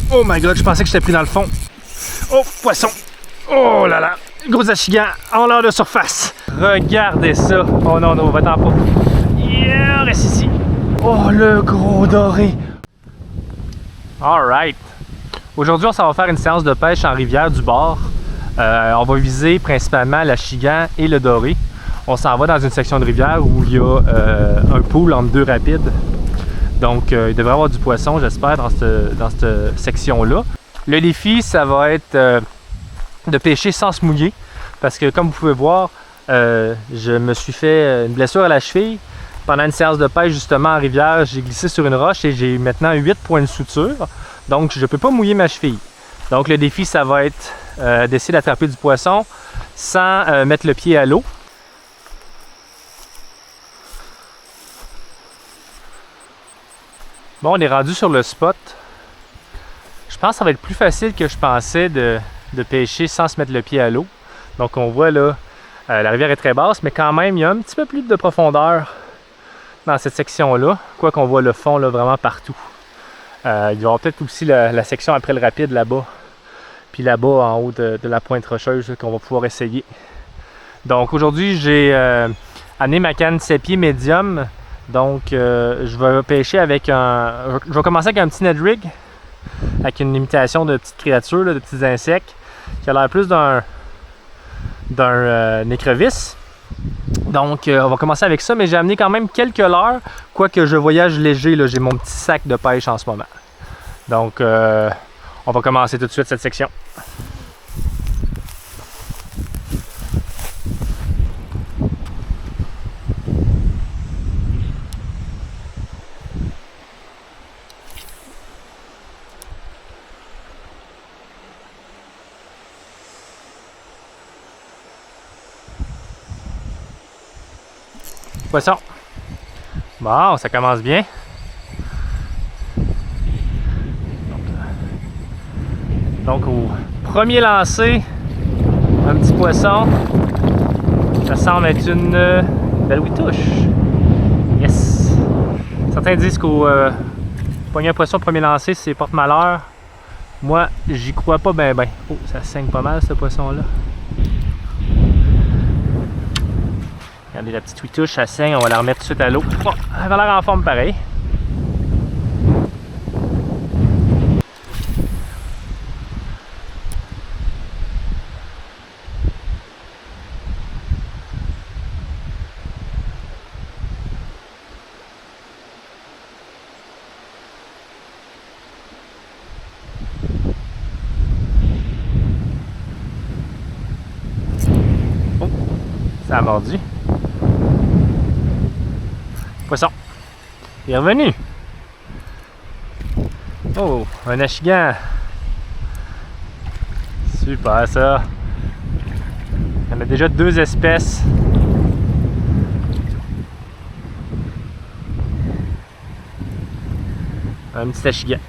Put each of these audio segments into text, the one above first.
Oh my god, je pensais que j'étais pris dans le fond. Oh, poisson. Oh là là. Gros achigan en l'air de surface. Regardez ça. Oh non, non, va-t'en pas. Yeah, reste ici. Oh, le gros doré. Alright. Aujourd'hui, on s'en va faire une séance de pêche en rivière du bord. On va viser principalement l'achigan et le doré. On s'en va dans une section de rivière où il y a un pool entre deux rapides. Donc, il devrait y avoir du poisson, j'espère, dans cette section-là. Le défi, ça va être de pêcher sans se mouiller. Parce que, comme vous pouvez voir, je me suis fait une blessure à la cheville. Pendant une séance de pêche, justement, en rivière, j'ai glissé sur une roche et j'ai maintenant 8 points de suture. Donc, je ne peux pas mouiller ma cheville. Donc, le défi, ça va être d'essayer d'attraper du poisson sans mettre le pied à l'eau. Bon, on est rendu sur le spot. Je pense que ça va être plus facile que je pensais de pêcher sans se mettre le pied à l'eau. Donc, on voit là, la rivière est très basse, mais quand même, il y a un petit peu plus de profondeur dans cette section-là. Quoi qu'on voit le fond là, vraiment partout. Il va y avoir peut-être aussi la section après le rapide là-bas. Puis là-bas, en haut de la pointe rocheuse, qu'on va pouvoir essayer. Donc, aujourd'hui, j'ai amené ma canne 7 pieds médium. Donc, je vais pêcher avec un... Je vais commencer avec un petit Ned rig, avec une imitation de petites créatures, là, de petits insectes, qui a l'air plus d'un écrevisse. Donc, on va commencer avec ça, mais j'ai amené quand même quelques leurres, quoique je voyage léger, j'ai mon petit sac de pêche en ce moment. Donc, on va commencer tout de suite cette section. Poisson. Bon, ça commence bien. Donc au premier lancer, un petit poisson. Ça semble être une belle ouitouche. Yes! Certains disent qu'au pogner un poisson au premier lancer, c'est porte-malheur. Moi, j'y crois pas ben. Oh, ça saigne pas mal ce poisson-là. Regardez la petite ouitouche, ça saigne, on va la remettre tout de suite à l'eau. Bon, elle va l'air en forme pareil. Oh, ça a mordu. Poisson. Il est revenu. Oh, un achigan. Super ça. Il y en a déjà 2 espèces. Un petit achigan.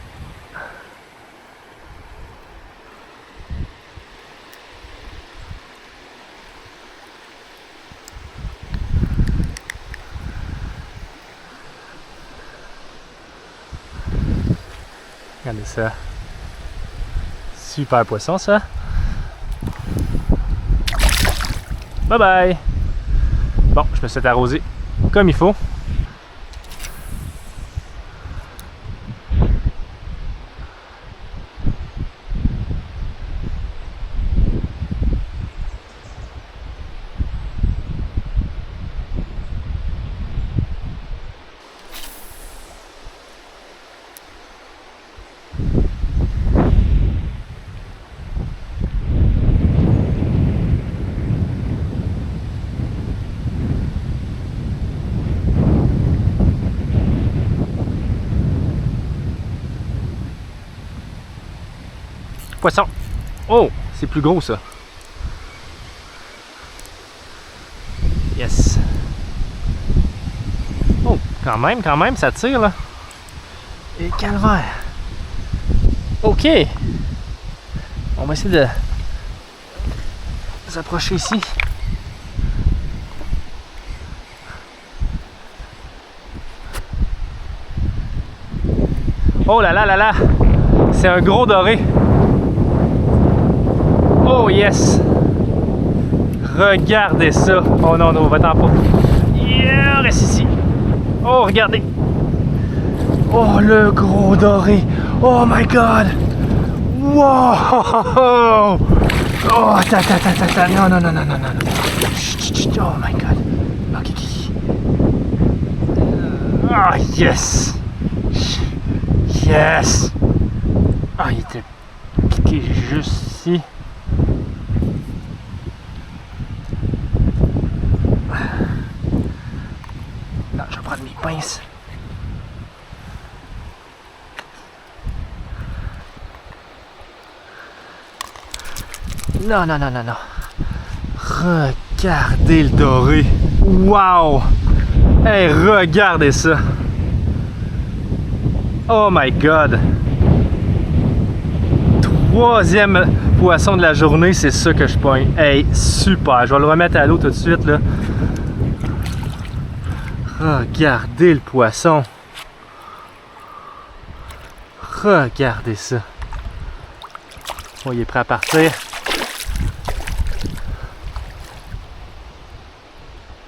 Regardez ça. Super poisson ça. Bye bye. Bon, je me suis arrosé comme il faut. Poisson. Oh, c'est plus gros ça. Yes. Oh, quand même, ça tire là. Et calvaire. Ok. On va essayer de s'approcher ici. Oh là là là là. C'est un gros doré. Oh yes! Regardez ça! Oh non, non, va-t'en pas. Yeah, reste ici. Oh, regardez! Oh, le gros doré! Oh my god! Wow! Oh, attends. Non, non, non, non, non, non. Chut. Oh my god. Ok. Ah, yes! Yes! Ah, il était piqué juste ici. Non, je vais prendre mes pinces. Non. Regardez le doré. Wow! Hey, regardez ça. Oh my god. Troisième poisson de la journée, c'est ça que je pogne. Hey, super. Je vais le remettre à l'eau tout de suite, là. Regardez le poisson. Regardez ça. Oh, il est prêt à partir.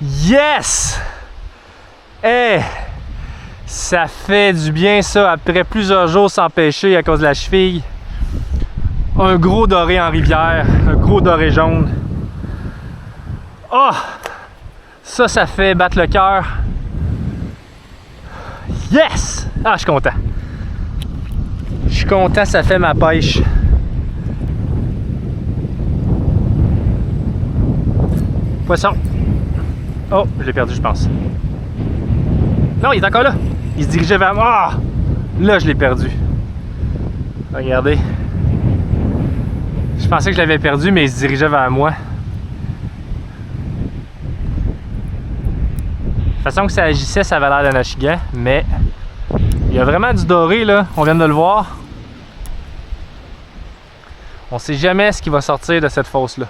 Yes! Hey! Ça fait du bien ça, après plusieurs jours sans pêcher à cause de la cheville. Un gros doré en rivière, un gros doré jaune. Oh! Ça fait battre le cœur. Yes! Ah, je suis content. Je suis content, ça fait ma pêche. Poisson. Oh, je l'ai perdu, je pense. Non, il est encore là. Il se dirigeait vers moi. Ah! Là, je l'ai perdu. Regardez. Je pensais que je l'avais perdu, mais il se dirigeait vers moi. De toute façon que ça agissait, ça avait l'air d'un achigan, mais il y a vraiment du doré, là. On vient de le voir. On sait jamais ce qui va sortir de cette fosse-là.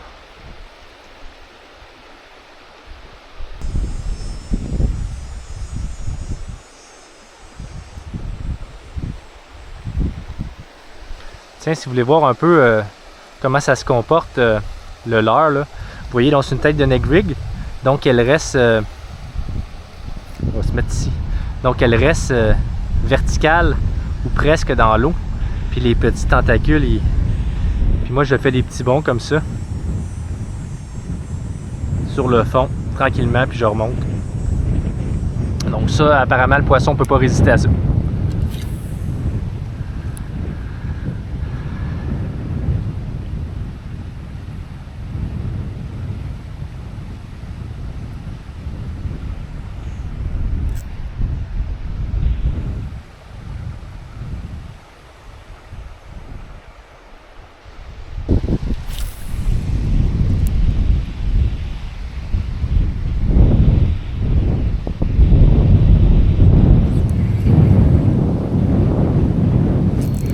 Tiens, si vous voulez voir un peu comment ça se comporte, le leurre, là. Vous voyez, donc c'est une tête de négrig. Donc elle reste... on va se mettre ici. Donc elle reste verticale ou presque dans l'eau. Puis les petits tentacules, puis moi je fais des petits bonds comme ça. Sur le fond, tranquillement, puis je remonte. Donc ça, apparemment, le poisson ne peut pas résister à ça.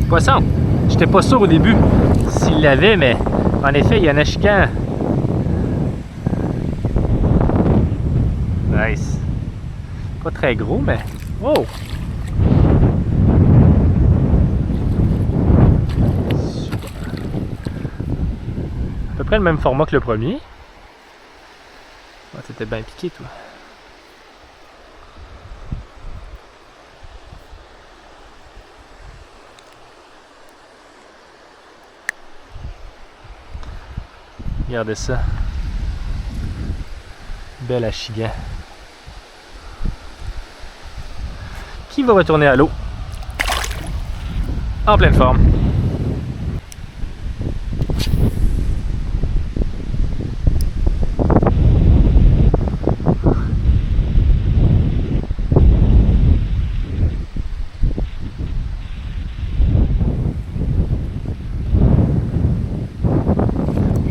Poisson. J'étais pas sûr au début s'il l'avait, mais en effet, il y a un achigan. Nice. Pas très gros, mais... Wow! Super. À peu près le même format que le premier. Ah, t'étais bien piqué, toi. Regardez ça. Bel achigan. Qui va retourner à l'eau. En pleine forme.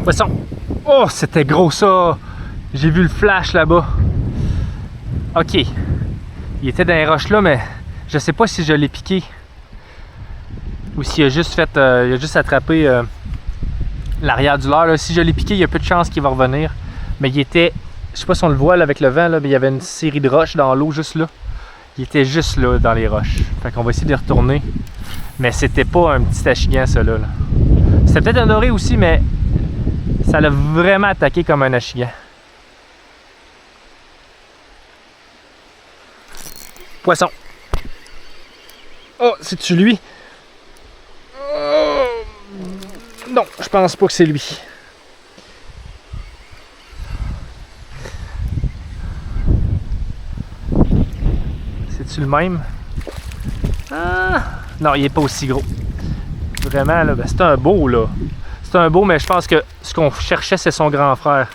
Poisson. Oh, c'était gros ça. J'ai vu le flash là-bas. Ok. Il était dans les roches là, mais je sais pas si je l'ai piqué. Ou s'il a juste fait. Il a juste attrapé l'arrière du leurre. Si je l'ai piqué, il y a peu de chances qu'il va revenir. Mais il était. Je sais pas si on le voit là, avec le vent, là, mais il y avait une série de roches dans l'eau juste là. Il était juste là dans les roches. Fait qu'on va essayer de retourner. Mais c'était pas un petit achigan, ça là. C'était peut-être un doré aussi, mais ça l'a vraiment attaqué comme un achigan. Poisson. Oh, c'est-tu lui? Oh, non, je pense pas que c'est lui. C'est-tu le même? Ah, non, il est pas aussi gros. Vraiment, là, ben, c'est un beau, là. C'est un beau, mais je pense que ce qu'on cherchait, c'est son grand frère.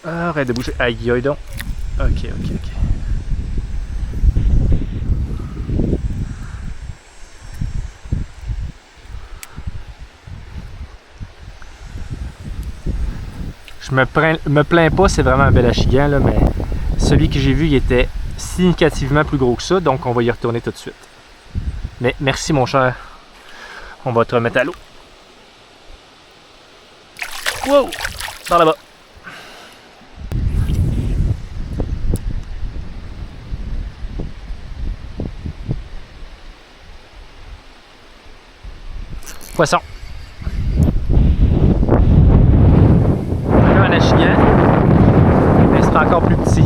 Ah, arrête de bouger. Aïe, aïe donc. Ok. Je me plains pas, c'est vraiment un bel achigan, là, mais celui que j'ai vu, il était significativement plus gros que ça, donc on va y retourner tout de suite. Mais merci, mon cher. On va te remettre à l'eau. Wow! Par là-bas. Poisson. Un achigan, mais c'est encore plus petit.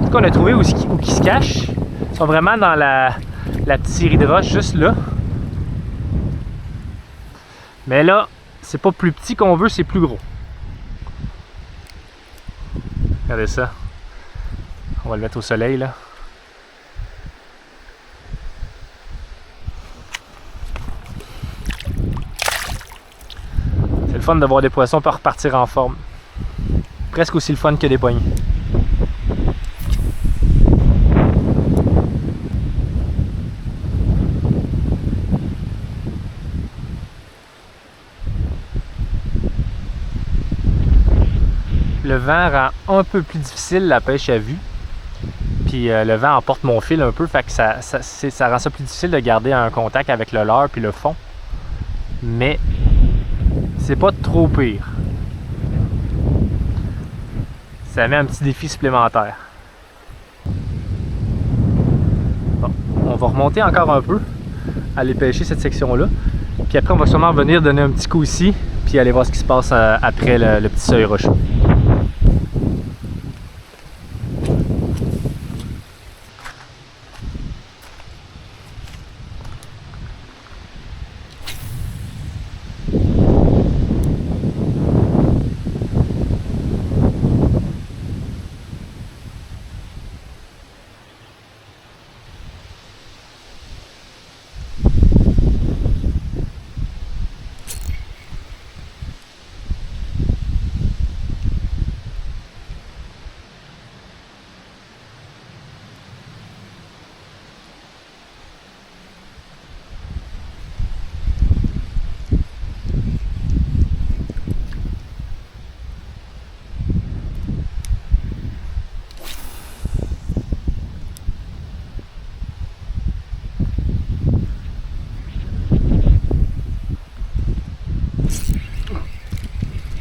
Ce qu'on a trouvé où ils se cachent, ils sont vraiment dans la petite série de roches juste là. Mais là, c'est pas plus petit qu'on veut, c'est plus gros. Regardez ça. On va le mettre au soleil là. C'est le fun de voir des poissons pour repartir en forme. Presque aussi le fun que des poignées. Le vent rend un peu plus difficile la pêche à vue. Puis le vent emporte mon fil un peu, fait que ça rend ça plus difficile de garder un contact avec le leurre puis le fond. Mais c'est pas trop pire. Ça met un petit défi supplémentaire. Bon, on va remonter encore un peu, aller pêcher cette section-là. Puis après, on va sûrement venir donner un petit coup ici, puis aller voir ce qui se passe après le petit seuil rocheux.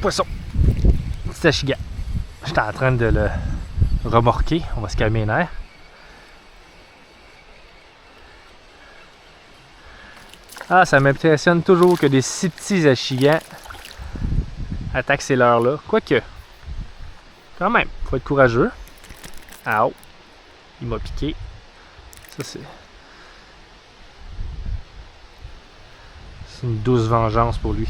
Poisson. Petit achigan. J'étais en train de le remorquer. On va se calmer les nerfs. Ah, ça m'impressionne toujours que des si petits achigans attaquent ces leurres-là. Quoique, quand même, faut être courageux. Ah oh, il m'a piqué. Ça, c'est une douce vengeance pour lui.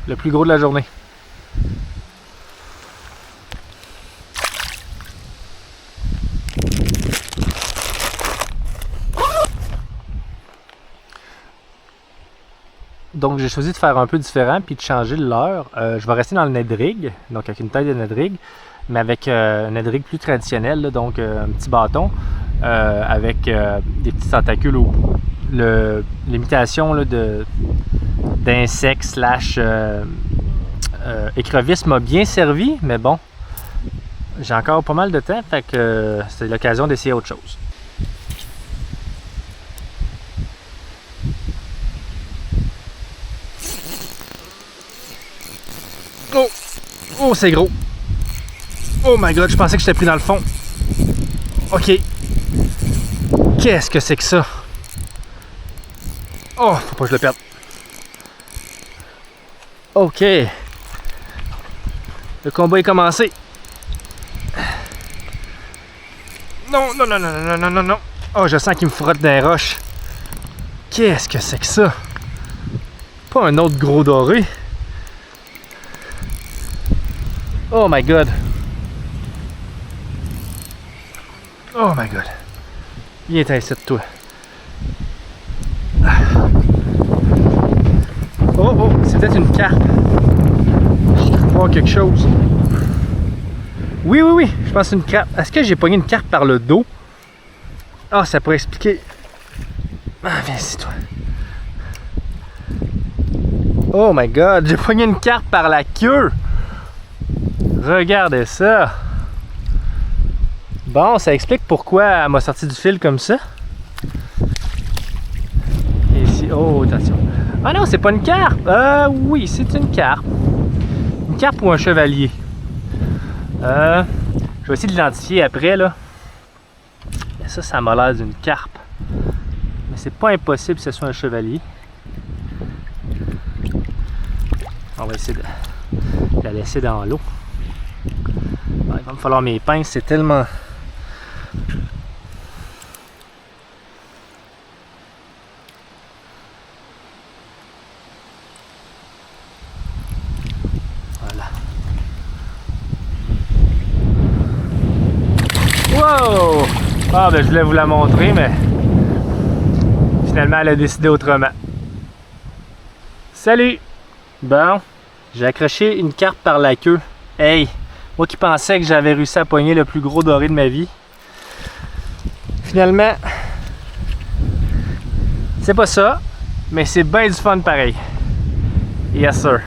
Le plus gros de la journée. Donc j'ai choisi de faire un peu différent puis de changer le leurre. Je vais rester dans le Ned Rig, donc avec une taille de Ned Rig, mais avec un Ned Rig plus traditionnel, là, donc un petit bâton avec des petits tentacules au bout. L'imitation d'insectes slash écrevisses m'a bien servi, mais bon, j'ai encore pas mal de temps, fait que c'est l'occasion d'essayer autre chose. Oh! Oh, c'est gros. Oh my god, je pensais que j'étais pris dans le fond. Ok. Qu'est-ce que c'est que ça? Oh, faut pas que je le perde. Ok. Le combat est commencé. Non, non, non, non, non, non, non, non. Oh, je sens qu'il me frotte dans les roches. Qu'est-ce que c'est que ça? Pas un autre gros doré. Oh my god. Oh my god. Viens ici de toi. Oh oh, c'est peut-être une carpe. Je crois voir quelque chose. Oui, oui, oui, je pense que c'est une carpe. Est-ce que j'ai pogné une carpe par le dos? Ah, ça pourrait expliquer. Ah, viens ici, toi. Oh my god, j'ai pogné une carpe par la queue. Regardez ça. Bon, ça explique pourquoi elle m'a sorti du fil comme ça. Et ici, oh, attention. Ah non, c'est pas une carpe. Oui, c'est une carpe. Une carpe ou un chevalier. Je vais essayer de l'identifier après, là. Ça m'a l'air d'une carpe. Mais c'est pas impossible que ce soit un chevalier. On va essayer de la laisser dans l'eau. Il va me falloir mes pinces, c'est tellement... Voilà. Wow! Ah ben je voulais vous la montrer, mais finalement elle a décidé autrement. Salut! Bon, j'ai accroché une carpe par la queue. Hey! Moi qui pensais que j'avais réussi à pogner le plus gros doré de ma vie. Finalement, c'est pas ça, mais c'est bien du fun pareil. Yes sir.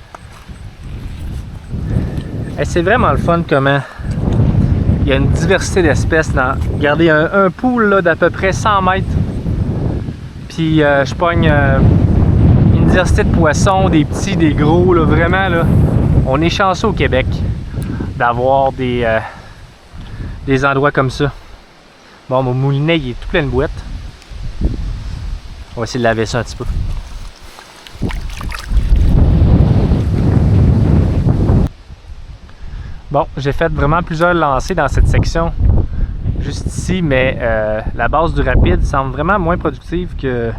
Hey, c'est vraiment le fun comment il y a une diversité d'espèces dans... Regardez, un pool d'à peu près 100 mètres. Puis je pogne une diversité de poissons, des petits, des gros, là, vraiment là. On est chanceux au Québec d'avoir des endroits comme ça. Bon, mon moulinet il est tout plein de boîtes. On va essayer de laver ça un petit peu. Bon, j'ai fait vraiment plusieurs lancers dans cette section juste ici, mais la base du rapide semble vraiment moins productive que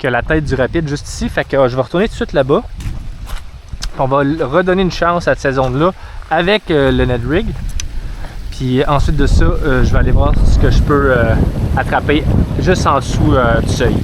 la tête du rapide juste ici. Fait que je vais retourner tout de suite là-bas. On va redonner une chance à cette zone-là avec le Ned Rig. Puis ensuite de ça, je vais aller voir ce que je peux attraper juste en dessous du seuil.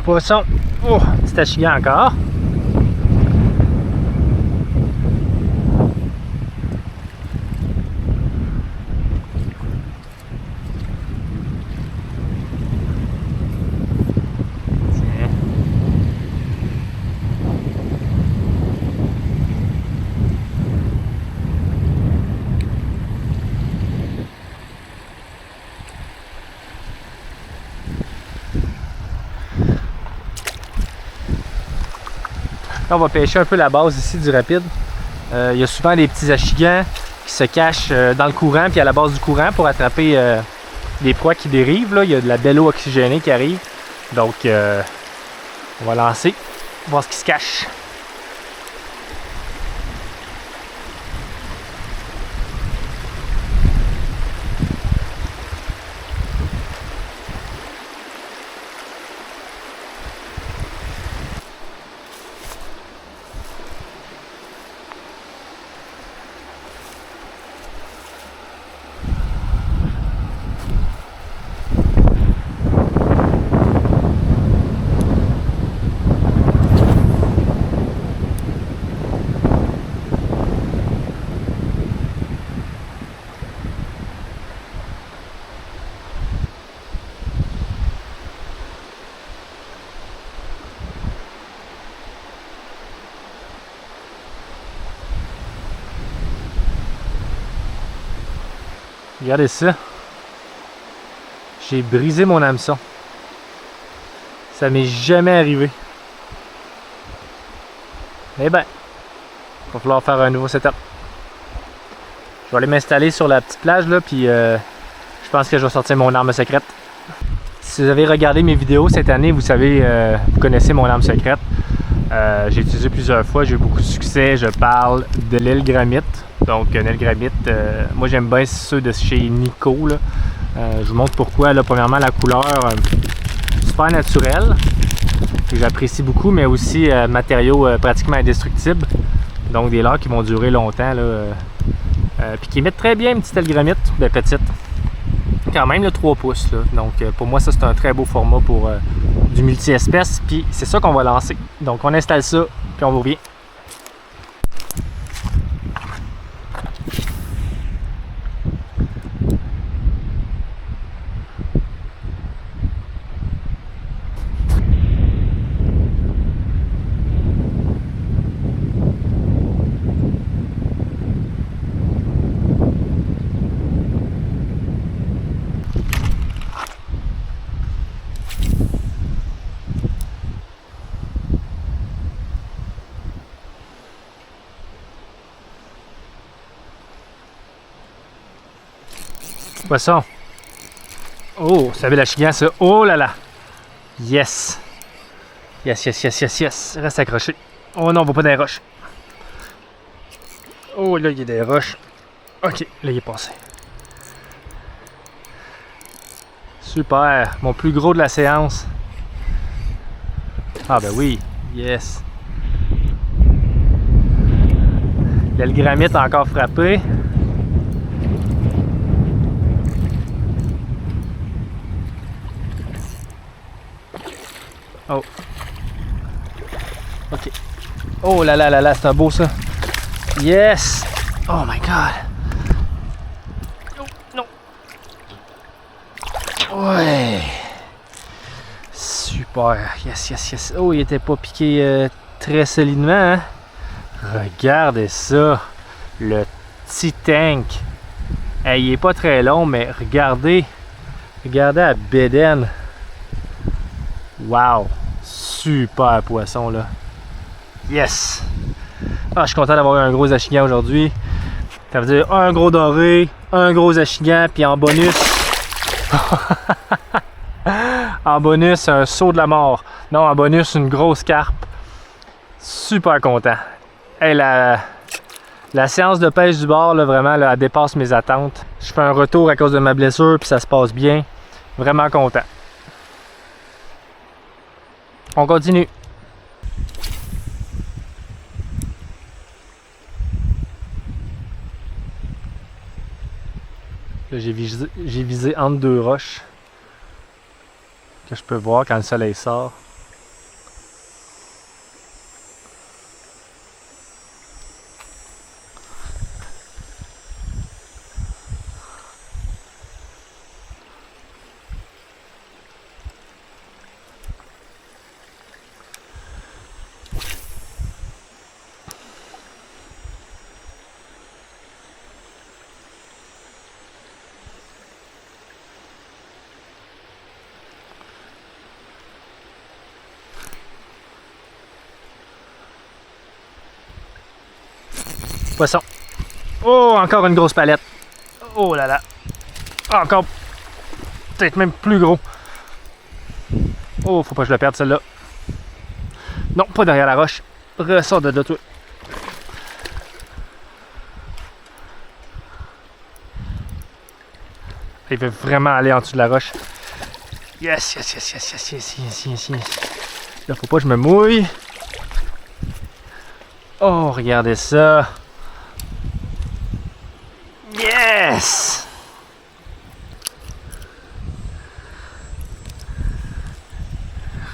Poisson, oh, petit achigan encore. Là, on va pêcher un peu la base ici du rapide. Il y a souvent des petits achigans qui se cachent dans le courant puis à la base du courant pour attraper des proies qui dérivent. Là. Il y a de la belle eau oxygénée qui arrive. Donc, on va lancer, voir ce qui se cache. Regardez ça. J'ai brisé mon hameçon. Ça m'est jamais arrivé. Eh ben, il va falloir faire un nouveau setup. Je vais aller m'installer sur la petite plage là, puis je pense que je vais sortir mon arme secrète. Si vous avez regardé mes vidéos cette année, vous savez, vous connaissez mon arme secrète. J'ai utilisé plusieurs fois, j'ai eu beaucoup de succès. Je parle de l'île Gramite. Donc, l'île Gramite, moi j'aime bien ceux de chez Nico. Là. Je vous montre pourquoi. Là, premièrement, la couleur super naturelle, que j'apprécie beaucoup, mais aussi matériaux pratiquement indestructibles. Donc, des leurres qui vont durer longtemps. Puis qui émettent très bien une petite île Gramite, ben, petite. Quand même le 3 pouces. Là. Donc, pour moi, ça c'est un très beau format pour du multi-espèces. Puis, c'est ça qu'on va lancer. Donc, on installe ça, puis on vous revient. Poisson. Oh, ça avait la chigan, ça. Oh là là. Yes. Yes, yes, yes, yes, yes. Reste accroché. Oh non, on va pas dans les roches. Oh, là, il y a des roches. Ok, là, il est passé. Super. Mon plus gros de la séance. Ah ben oui. Yes. L'île Gramite a encore frappé. Oh. Ok. Oh là là là là, c'est un beau ça. Yes! Oh my god! Oh, non! Ouais! Super! Yes, yes, yes! Oh, il était pas piqué très solidement, hein? Regardez ça! Le petit tank! Hey, il est pas très long, mais regardez! Regardez la bédaine! Wow! Super poisson là! Yes! Ah, je suis content d'avoir eu un gros achigan aujourd'hui. Ça veut dire un gros doré, un gros achigan, puis en bonus... en bonus, un saut de la mort. Non, en bonus, une grosse carpe. Super content. Hey, la séance de pêche du bord, là, vraiment, là, elle dépasse mes attentes. Je fais un retour à cause de ma blessure, puis ça se passe bien. Vraiment content. On continue. J'ai visé entre deux roches que je peux voir quand le soleil sort. Poisson. Oh, encore une grosse palette. Oh là là. Encore. Peut-être même plus gros. Oh, faut pas que je le perde celle-là. Non, pas derrière la roche. Ressort de là, toi. Il veut vraiment aller en dessous de la roche. Yes, yes, yes, yes, yes, yes, yes, yes, yes. Là, faut pas que je me mouille. Oh, regardez ça. Yes!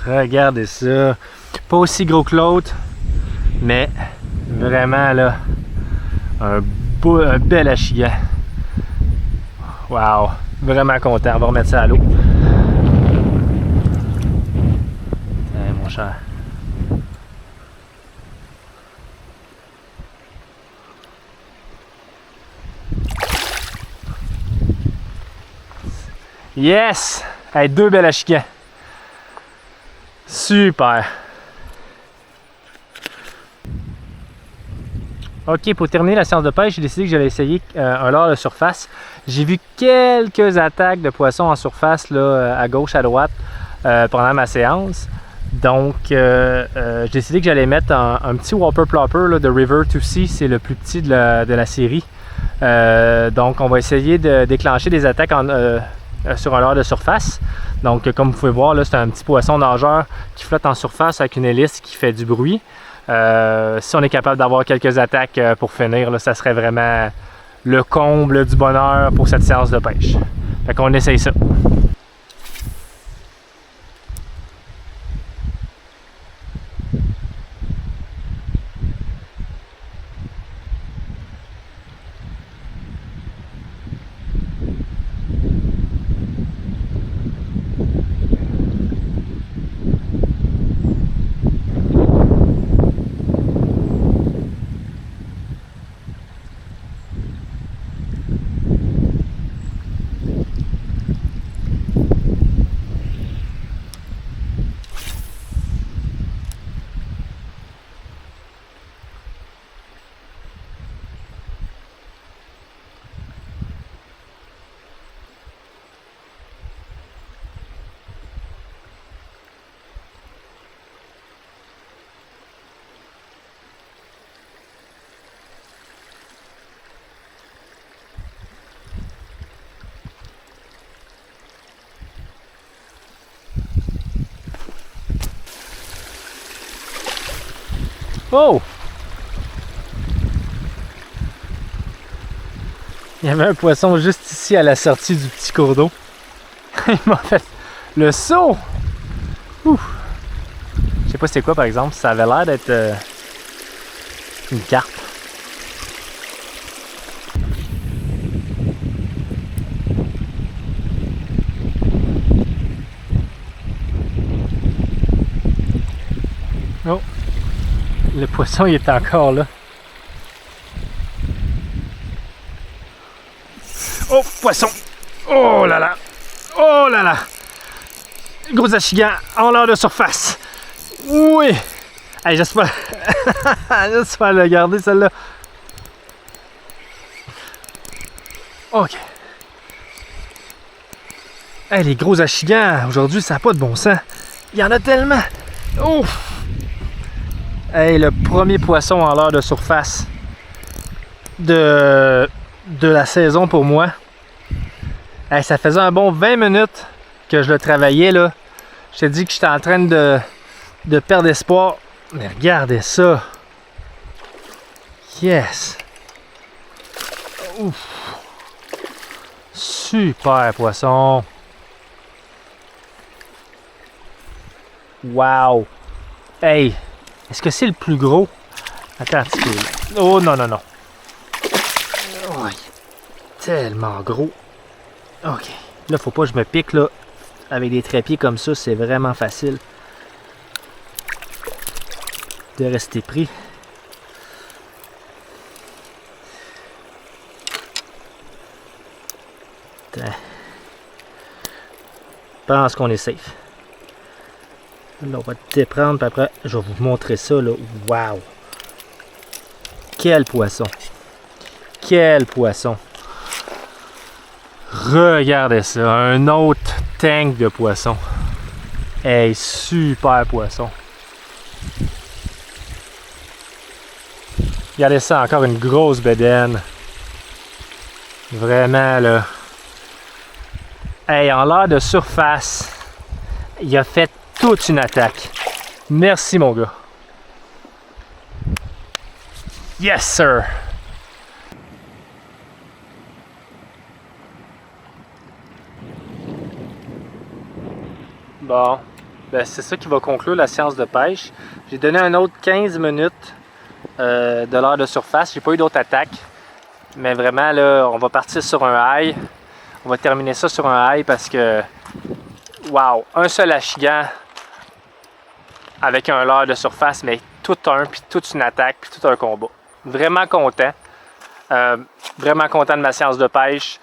Regardez ça. Pas aussi gros que l'autre, mais vraiment là, un bel achigan. Wow! Vraiment content. On va remettre ça à l'eau. Tiens, mon cher. Yes! Hey, 2 belles achigan. Super! Ok, pour terminer la séance de pêche, j'ai décidé que j'allais essayer un leurre de surface. J'ai vu quelques attaques de poissons en surface, là, à gauche, à droite, pendant ma séance. Donc, j'ai décidé que j'allais mettre un petit Whopper Plopper là, de River 2C. C'est le plus petit de la série. Donc, on va essayer de déclencher des attaques sur un leurre de surface. Donc, comme vous pouvez voir, là, c'est un petit poisson nageur qui flotte en surface avec une hélice qui fait du bruit. Si on est capable d'avoir quelques attaques pour finir, là, ça serait vraiment le comble du bonheur pour cette séance de pêche. Fait qu'on essaye ça. Oh! Il y avait un poisson juste ici à la sortie du petit cours d'eau. Il m'a fait le saut! Ouf! Je sais pas c'était quoi par exemple, ça avait l'air d'être une carpe. Oh! Le poisson il est encore là. Oh, poisson! Oh là là! Oh là là! Gros achigan en leurre de surface. Oui! Hey, j'espère le garder celle-là. Ok. Hey, les gros achigans, aujourd'hui, ça n'a pas de bon sens. Il y en a tellement. Ouf! Hey, le premier poisson en leurre de surface de la saison pour moi. Hey, ça faisait un bon 20 minutes que je le travaillais là. Je t'ai dit que j'étais en train de perdre espoir. Mais regardez ça. Yes. Ouf. Super poisson. Wow. Hey. Est-ce que c'est le plus gros? Attends un petit peu. Oh non, non, non. Oh, tellement gros. Ok. Là, faut pas que je me pique là. Avec des trépieds comme ça, c'est vraiment facile de rester pris. Attends. Je pense qu'on est safe. Là, on va te déprendre, puis après, je vais vous montrer ça, là. Wow! Quel poisson! Quel poisson! Regardez ça, un autre tank de poisson. Hey, super poisson! Regardez ça, encore une grosse bédaine. Vraiment, là. Hey, en leurre de surface, il a fait toute une attaque. Merci, mon gars. Yes, sir! Bon, ben c'est ça qui va conclure la séance de pêche. J'ai donné un autre 15 minutes de leurre de surface. J'ai pas eu d'autres attaques. Mais vraiment, là, on va partir sur un high. On va terminer ça sur un high parce que, wow, un seul achigan avec un leurre de surface, mais tout un, puis toute une attaque, puis tout un combat. Vraiment content. Vraiment content de ma séance de pêche.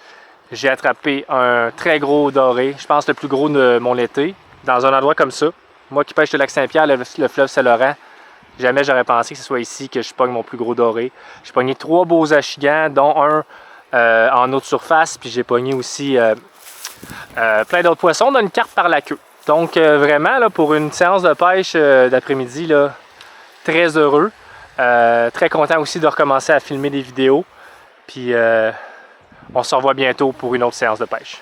J'ai attrapé un très gros doré, je pense le plus gros de mon été, dans un endroit comme ça. Moi qui pêche le lac Saint-Pierre, le fleuve Saint-Laurent, jamais j'aurais pensé que ce soit ici que je pogne mon plus gros doré. J'ai pogné 3 beaux achigans, dont un en eau de surface, puis j'ai pogné aussi plein d'autres poissons dans une carte par la queue. Donc vraiment, là, pour une séance de pêche d'après-midi, très heureux. Très content aussi de recommencer à filmer des vidéos. Puis on se revoit bientôt pour une autre séance de pêche.